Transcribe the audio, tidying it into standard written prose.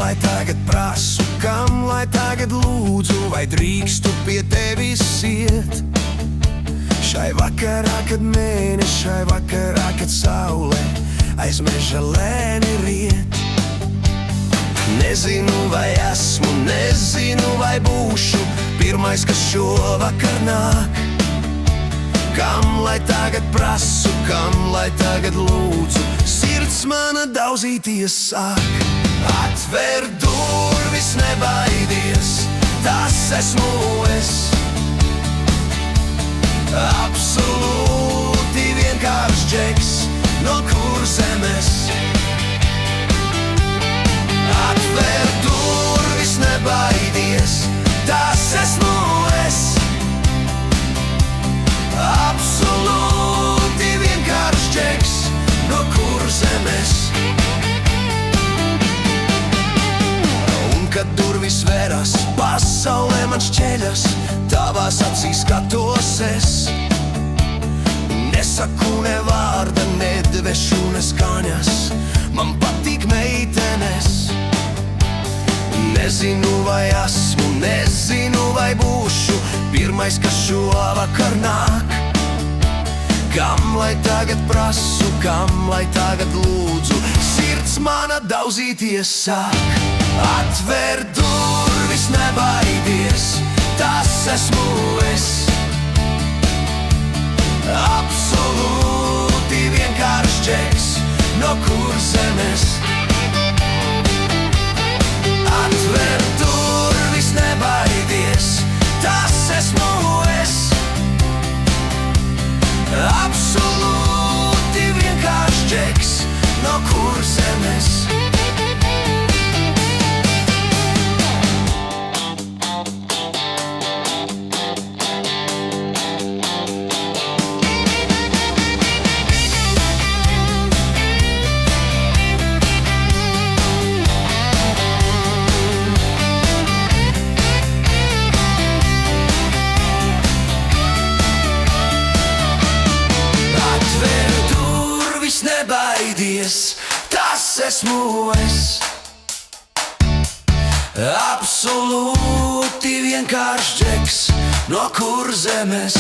lai tagad prasu, kam lai tagad lūdzu, vai drīkstu pie tevis iet? Šai vakarā, kad mēnesis, šai vakarā, kad saule aiz meža lēni riet. Nezinu, vai esmu, nezinu, vai būšu pirmais, kas šovakar nāk. Kam lai tagad prasu, kam lai tagad lūdzu, sirds mana daudzīties sāk. Atver durvis, nebaidies, tas esmu es. Absolūti vienkāršs džeks, no Kurzemes. Atver durvis, nebaidies, tas esmu es. Absolūti vienkāršs džeks, no Kurzemes. Un kad durvis veras, pasaulē man šķeļas, tavās acīs skatos es. Nesaku ne vārda, nedvešu ne skaņas, man patīk meitenes. Nezinu, vai esmu, nezinu, vai būšu pirmais, kas šovakar nāk. Kam lai tagad prasu, kam lai tagad lūdzu, sirds mana daudzīties sāk. Atver durvis, nebaidies, tas esmu es. Absolūti vienkāršs džeks, no Kurzemes. Atver durvis, nebaidies, tas esmu es. Absolūti vienkāršs džeks, no Kurzemes. Nebaidies, tas esmu es. Absolūti vienkāršs džeks, no Kurzemes.